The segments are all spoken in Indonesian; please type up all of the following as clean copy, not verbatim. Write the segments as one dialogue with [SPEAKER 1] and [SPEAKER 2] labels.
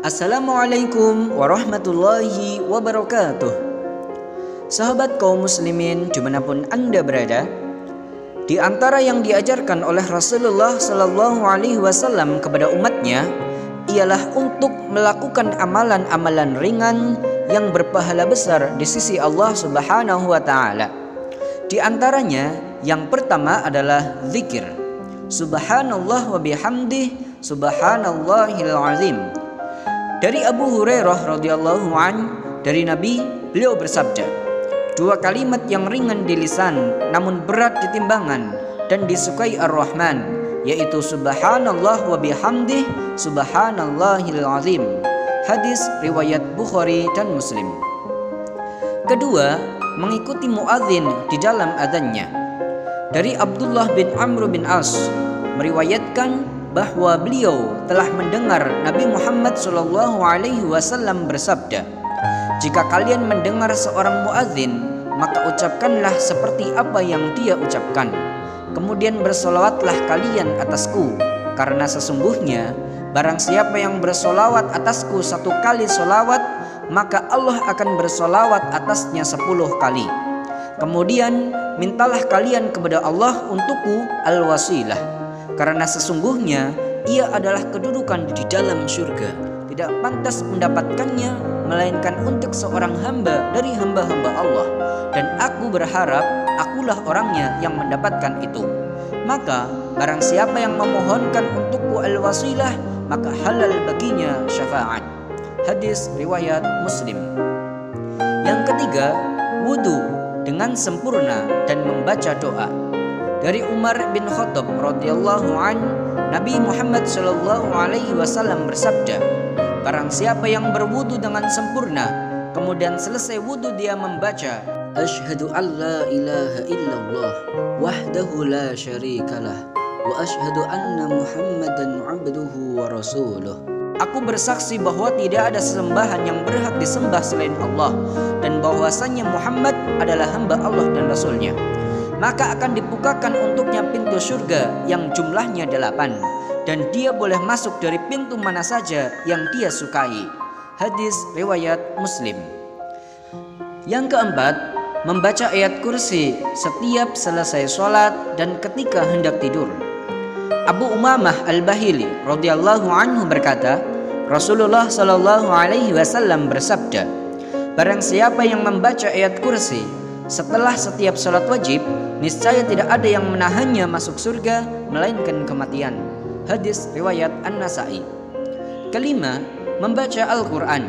[SPEAKER 1] Assalamualaikum warahmatullahi wabarakatuh. Sahabat kaum muslimin dimanapun Anda berada, di antara yang diajarkan oleh Rasulullah Sallallahu Alaihi Wasallam kepada umatnya ialah untuk melakukan amalan-amalan ringan yang berpahala besar di sisi Allah Subhanahu wa Ta'ala. Di antaranya yang pertama adalah zikir. Subhanallah wa bihamdih, subhanallahil azim. Dari Abu Hurairah radhiyallahu an, dari Nabi, beliau bersabda, dua kalimat yang ringan di lisan namun berat di timbangan dan disukai Ar-Rahman, yaitu subhanallah wa bihamdih, subhanallahil azim. Hadis riwayat Bukhari dan Muslim. Kedua, mengikuti muadzin di dalam adzannya. Dari Abdullah bin Amr bin As meriwayatkan bahwa beliau telah mendengar Nabi Muhammad SAW bersabda, jika kalian mendengar seorang muadzin, maka ucapkanlah seperti apa yang dia ucapkan. Kemudian bersolawatlah kalian atasku, karena sesungguhnya barang siapa yang bersolawat atasku 1 kali solawat, maka Allah akan bersolawat atasnya 10 kali. Kemudian mintalah kalian kepada Allah untukku al-wasilah, karena sesungguhnya ia adalah kedudukan di dalam surga. Tidak pantas mendapatkannya melainkan untuk seorang hamba dari hamba-hamba Allah, dan aku berharap akulah orangnya yang mendapatkan itu. Maka barang siapa yang memohonkan untukku al-wasilah, maka halal baginya syafaat. Hadis riwayat Muslim. Yang ketiga, wudu dengan sempurna dan membaca doa. Dari Umar bin Khattab radhiyallahu an, Nabi Muhammad sallallahu alaihi wasallam bersabda, barang siapa yang berwudu dengan sempurna, kemudian selesai wudu dia membaca asyhadu an la ilaha illallah wahdahu la syarikalah wa asyhadu anna Muhammadan abduhu wa rasuluh. Aku bersaksi bahwa tidak ada sesembahan yang berhak disembah selain Allah, dan bahwasannya Muhammad adalah hamba Allah dan Rasulnya. Maka akan dibukakan untuknya pintu surga yang jumlahnya 8, dan dia boleh masuk dari pintu mana saja yang dia sukai. Hadis riwayat Muslim. Yang keempat, membaca ayat kursi setiap selesai sholat dan ketika hendak tidur. Abu Umamah al-Bahili radhiyallahu anhu berkata, Rasulullah sallallahu alaihi wasallam bersabda, barang siapa yang membaca ayat kursi setelah setiap sholat wajib, niscaya tidak ada yang menahannya masuk surga melainkan kematian. Hadis riwayat An-Nasa'i. Kelima, membaca Al-Quran.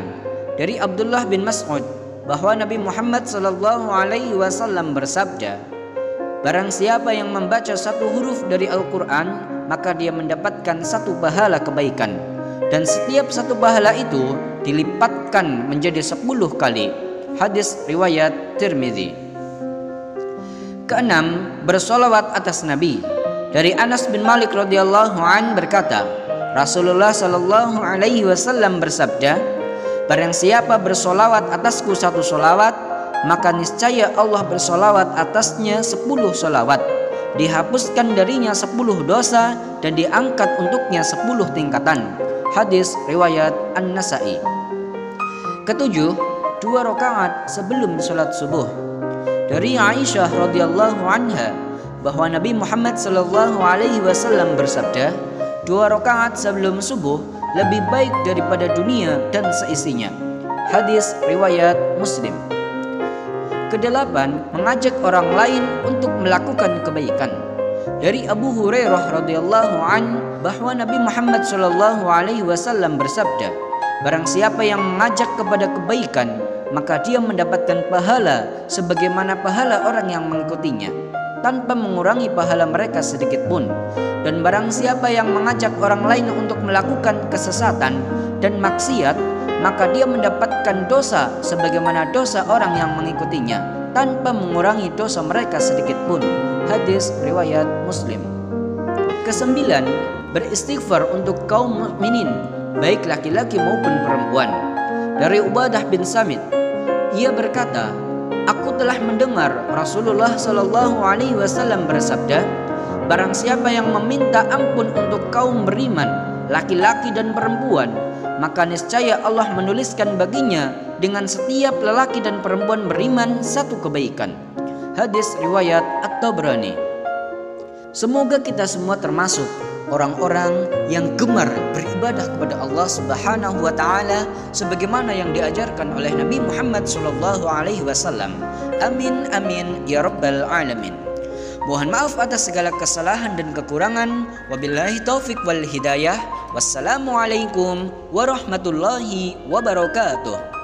[SPEAKER 1] Dari Abdullah bin Mas'ud bahwa Nabi Muhammad SAW bersabda, barang siapa yang membaca 1 huruf dari Al-Quran, maka dia mendapatkan 1 pahala kebaikan, dan setiap 1 pahala itu dilipatkan menjadi 10 kali. Hadis riwayat Tirmidzi. Keenam, bersolawat atas Nabi. Dari Anas bin Malik radhiyallahu an berkata, Rasulullah sallallahu alaihi wasallam bersabda, barang siapa bersolawat atasku 1 solawat, maka niscaya Allah bersolawat atasnya 10 solawat, dihapuskan darinya 10 dosa dan diangkat untuknya 10 tingkatan. Hadis riwayat An-Nasa'i. Ketujuh, 2 rakaat sebelum sholat subuh. Dari Aisyah radhiyallahu anha bahwa Nabi Muhammad sallallahu alaihi wasallam bersabda, 2 rakaat sebelum subuh lebih baik daripada dunia dan seisinya. Hadis riwayat Muslim. Kedelapan, mengajak orang lain untuk melakukan kebaikan. Dari Abu Hurairah radhiyallahu an bahwa Nabi Muhammad sallallahu alaihi wasallam bersabda, barang siapa yang mengajak kepada kebaikan, maka dia mendapatkan pahala sebagaimana pahala orang yang mengikutinya, tanpa mengurangi pahala mereka sedikit pun. Dan barang siapa yang mengajak orang lain untuk melakukan kesesatan dan maksiat, maka dia mendapatkan dosa sebagaimana dosa orang yang mengikutinya, tanpa mengurangi dosa mereka sedikit pun. Hadis riwayat Muslim. Kesembilan, beristighfar untuk kaum mukminin, baik laki-laki maupun perempuan. Dari Ubadah bin Samit, ia berkata, aku telah mendengar Rasulullah Sallallahu Alaihi Wasallam bersabda, barang siapa yang meminta ampun untuk kaum beriman, laki-laki dan perempuan, maka niscaya Allah menuliskan baginya dengan setiap lelaki dan perempuan beriman satu kebaikan. Hadis riwayat At-Tabrani. Semoga kita semua termasuk orang-orang yang gemar beribadah kepada Allah Subhanahu wa taala sebagaimana yang diajarkan oleh Nabi Muhammad sallallahu alaihi wasallam. Amin amin ya rabbal alamin. Mohon maaf atas segala kesalahan dan kekurangan. Wabillahi taufik wal hidayah. Wassalamualaikum warahmatullahi wabarakatuh.